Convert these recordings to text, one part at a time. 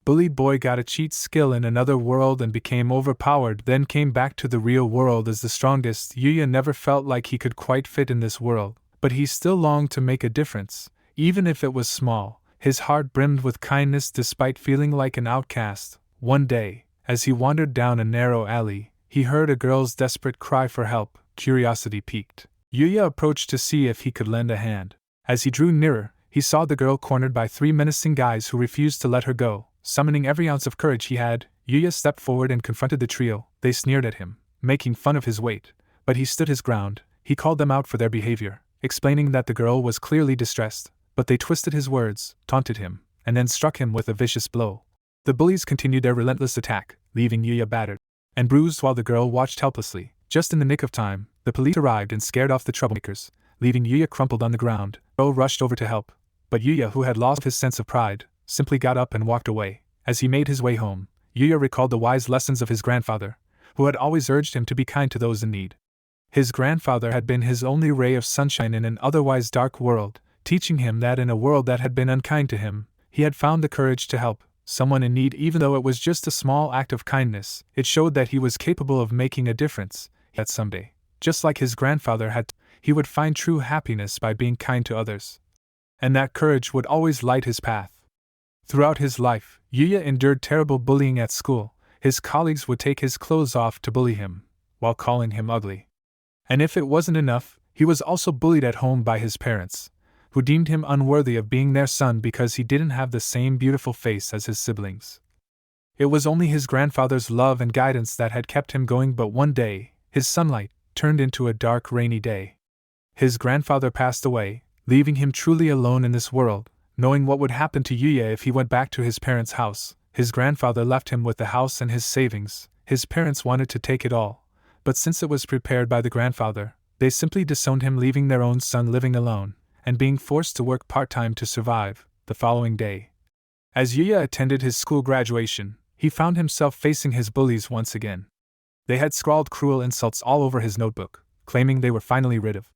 Bullied boy got a cheat skill in another world and became overpowered, then came back to the real world as the strongest. Yuuya never felt like he could quite fit in this world, but he still longed to make a difference, even if it was small. His heart brimmed with kindness despite feeling like an outcast. One day, as he wandered down a narrow alley, he heard a girl's desperate cry for help. Curiosity piqued. Yuuya approached to see if he could lend a hand. As he drew nearer, he saw the girl cornered by 3 menacing guys who refused to let her go. Summoning every ounce of courage he had, Yuuya stepped forward and confronted the trio. They sneered at him, making fun of his weight, but he stood his ground. He called them out for their behavior, explaining that the girl was clearly distressed, but they twisted his words, taunted him, and then struck him with a vicious blow. The bullies continued their relentless attack, leaving Yuuya battered and bruised while the girl watched helplessly. Just in the nick of time, the police arrived and scared off the troublemakers, leaving Yuuya crumpled on the ground. Bo rushed over to help, but Yuuya, who had lost his sense of pride, simply got up and walked away. As he made his way home, Yuuya recalled the wise lessons of his grandfather, who had always urged him to be kind to those in need. His grandfather had been his only ray of sunshine in an otherwise dark world, teaching him that in a world that had been unkind to him, he had found the courage to help someone in need. Even though it was just a small act of kindness, it showed that he was capable of making a difference. That someday, just like his grandfather had, he would find true happiness by being kind to others. And that courage would always light his path. Throughout his life, Yuuya endured terrible bullying at school. His colleagues would take his clothes off to bully him, while calling him ugly. And if it wasn't enough, he was also bullied at home by his parents, who deemed him unworthy of being their son because he didn't have the same beautiful face as his siblings. It was only his grandfather's love and guidance that had kept him going, but one day, his sunlight turned into a dark, rainy day. His grandfather passed away, leaving him truly alone in this world. Knowing what would happen to Yuuya if he went back to his parents' house, his grandfather left him with the house and his savings. His parents wanted to take it all, but since it was prepared by the grandfather, they simply disowned him, leaving their own son living alone, and being forced to work part-time to survive. The following day, as Yuuya attended his school graduation, he found himself facing his bullies once again. They had scrawled cruel insults all over his notebook, claiming they were finally rid of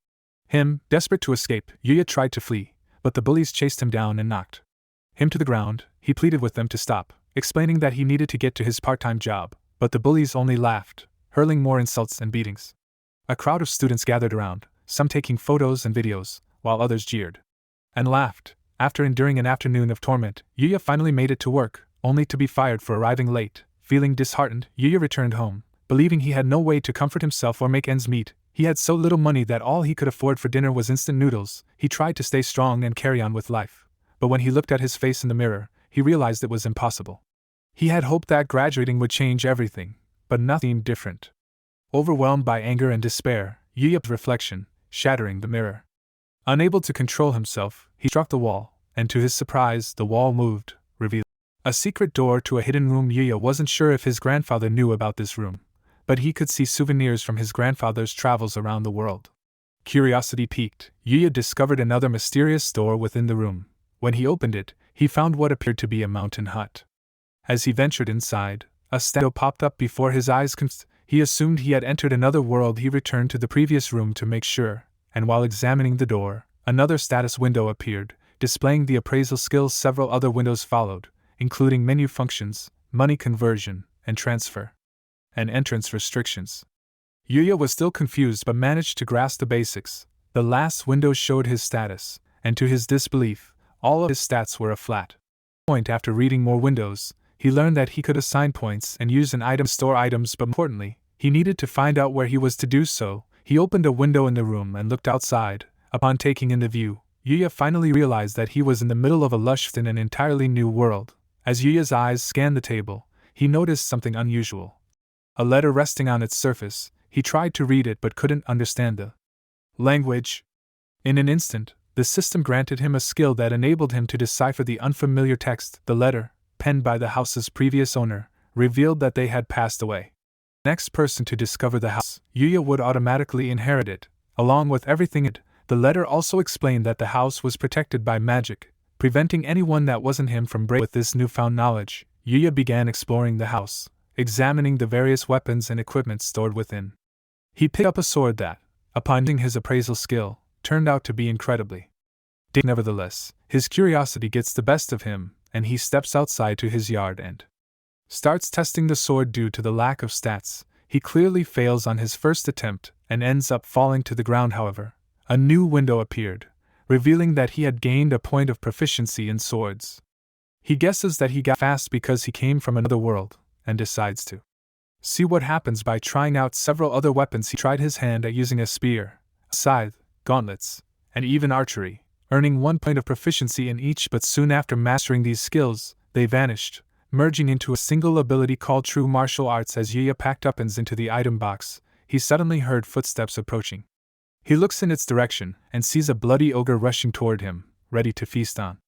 him. Desperate to escape, Yuuya tried to flee, but the bullies chased him down and knocked him to the ground. He pleaded with them to stop, explaining that he needed to get to his part-time job, but the bullies only laughed, hurling more insults and beatings. A crowd of students gathered around, some taking photos and videos, while others jeered and laughed. After enduring an afternoon of torment, Yuuya finally made it to work, only to be fired for arriving late. Feeling disheartened, Yuuya returned home, believing he had no way to comfort himself or make ends meet. He had so little money that all he could afford for dinner was instant noodles. He tried to stay strong and carry on with life, but when he looked at his face in the mirror, he realized it was impossible. He had hoped that graduating would change everything, but nothing seemed different. Overwhelmed by anger and despair, Yuuya's reflection, shattering the mirror. Unable to control himself, he struck the wall, and to his surprise, the wall moved, revealing a secret door to a hidden room. Yuuya wasn't sure if his grandfather knew about this room, but he could see souvenirs from his grandfather's travels around the world. Curiosity piqued, Yuuya discovered another mysterious door within the room. When he opened it, he found what appeared to be a mountain hut. As he ventured inside, a statue popped up before his eyes. He assumed he had entered another world. He returned to the previous room to make sure, and while examining the door, another status window appeared, displaying the appraisal skills. Several other windows followed, including menu functions, money conversion, and transfer, and entrance restrictions. Yuuya was still confused but managed to grasp the basics. The last window showed his status, and to his disbelief, all of his stats were a flat point. After reading more windows, he learned that he could assign points and use an item to store items, but importantly, he needed to find out where he was to do so. He opened a window in the room and looked outside. Upon taking in the view, Yuuya finally realized that he was in the middle of a lush in an entirely new world. As Yuuya's eyes scanned the table, he noticed something unusual. A letter resting on its surface. He tried to read it but couldn't understand the language. In an instant, the system granted him a skill that enabled him to decipher the unfamiliar text. The letter, penned by the house's previous owner, revealed that they had passed away. The next person to discover the house, Yuuya would automatically inherit it, along with everything in it. The letter also explained that the house was protected by magic, preventing anyone that wasn't him from breaking. With this newfound knowledge, Yuuya began exploring the house, examining the various weapons and equipment stored within. He picked up a sword that, upon using his appraisal skill, turned out to be incredibly dangerous. Nevertheless, his curiosity gets the best of him, and he steps outside to his yard and starts testing the sword. Due to the lack of stats, he clearly fails on his first attempt and ends up falling to the ground. However, a new window appeared, revealing that he had gained a point of proficiency in swords. He guesses that he got fast because he came from another world, and decides to see what happens by trying out several other weapons. He tried his hand at using a spear, a scythe, gauntlets, and even archery, earning 1 point of proficiency in each, but soon after mastering these skills, they vanished, merging into a single ability called True Martial Arts. As Yuuya packed weapons into the item box, he suddenly heard footsteps approaching. He looks in its direction and sees a bloody ogre rushing toward him, ready to feast on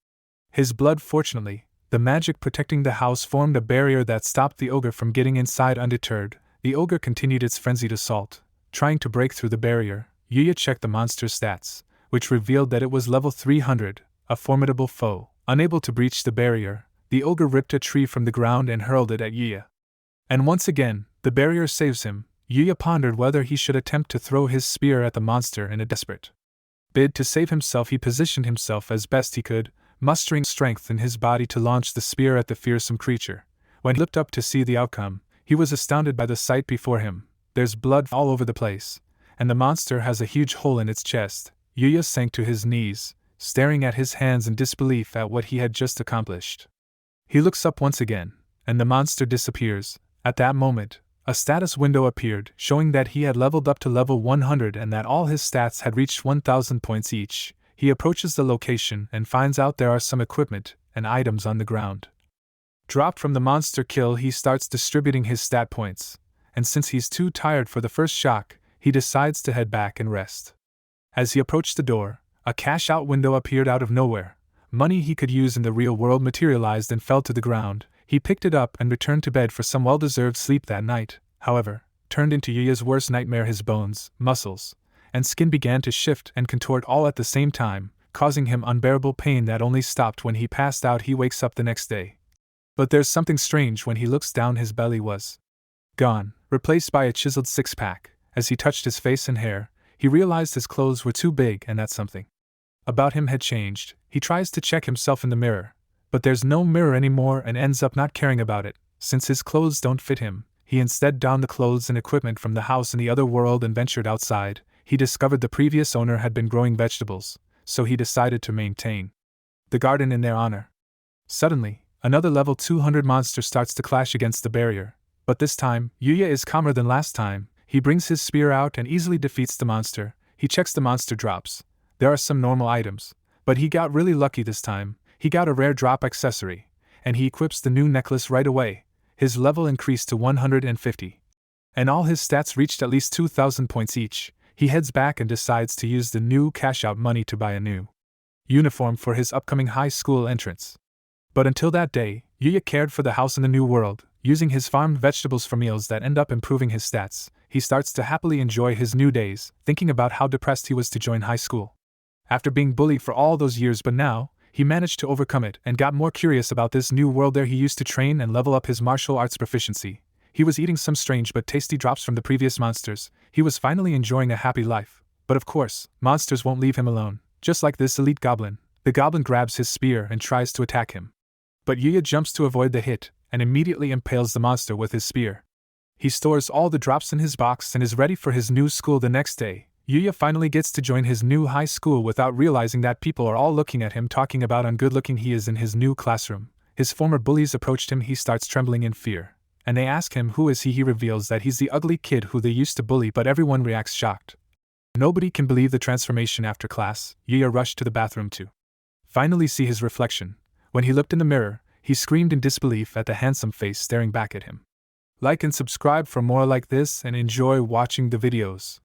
his blood. Fortunately, the magic protecting the house formed a barrier that stopped the ogre from getting inside. Undeterred, the ogre continued its frenzied assault, trying to break through the barrier. Yuuya checked the monster's stats, which revealed that it was level 300, a formidable foe. Unable to breach the barrier, the ogre ripped a tree from the ground and hurled it at Yuuya. And once again, the barrier saves him. Yuuya pondered whether he should attempt to throw his spear at the monster in a desperate bid to save himself. He positioned himself as best he could, mustering strength in his body to launch the spear at the fearsome creature. When he looked up to see the outcome, he was astounded by the sight before him. There's blood all over the place, and the monster has a huge hole in its chest. Yuuya sank to his knees, staring at his hands in disbelief at what he had just accomplished. He looks up once again, and the monster disappears. At that moment, a status window appeared, showing that he had leveled up to level 100 and that all his stats had reached 1,000 points each. He approaches the location and finds out there are some equipment and items on the ground. Dropped from the monster kill, he starts distributing his stat points, and since he's too tired for the first shock, he decides to head back and rest. As he approached the door, a cash-out window appeared out of nowhere. Money he could use in the real world materialized and fell to the ground. He picked it up and returned to bed for some well-deserved sleep that night. However, turned into Yuuya's worst nightmare. His bones, muscles, and skin began to shift and contort all at the same time, causing him unbearable pain that only stopped when he passed out. He wakes up the next day. But there's something strange. When he looks down, his belly was gone, replaced by a chiseled six-pack. As he touched his face and hair, he realized his clothes were too big and that something about him had changed. He tries to check himself in the mirror, but there's no mirror anymore and ends up not caring about it. Since his clothes don't fit him, he instead donned the clothes and equipment from the house in the other world and ventured outside. He discovered the previous owner had been growing vegetables, so he decided to maintain the garden in their honor. Suddenly, another level 200 monster starts to clash against the barrier, but this time, Yuuya is calmer than last time. He brings his spear out and easily defeats the monster. He checks the monster drops. There are some normal items, but he got really lucky this time. He got a rare drop accessory, and he equips the new necklace right away. His level increased to 150, and all his stats reached at least 2,000 points each. He heads back and decides to use the new cash-out money to buy a new uniform for his upcoming high school entrance. But until that day, Yuuya cared for the house in the new world, using his farmed vegetables for meals that end up improving his stats. He starts to happily enjoy his new days, thinking about how depressed he was to join high school after being bullied for all those years. But now, he managed to overcome it and got more curious about this new world. There he used to train and level up his martial arts proficiency. He was eating some strange but tasty drops from the previous monsters. He was finally enjoying a happy life. But of course, monsters won't leave him alone. Just like this elite goblin, the goblin grabs his spear and tries to attack him. But Yuuya jumps to avoid the hit and immediately impales the monster with his spear. He stores all the drops in his box and is ready for his new school the next day. Yuuya finally gets to join his new high school without realizing that people are all looking at him, talking about how good-looking he is in his new classroom. His former bullies approached him. He starts trembling in fear, and they ask him who is he. He reveals that he's the ugly kid who they used to bully, but everyone reacts shocked. Nobody can believe the transformation. After class, Yuuya rushed to the bathroom to finally see his reflection. When he looked in the mirror, he screamed in disbelief at the handsome face staring back at him. Like and subscribe for more like this and enjoy watching the videos.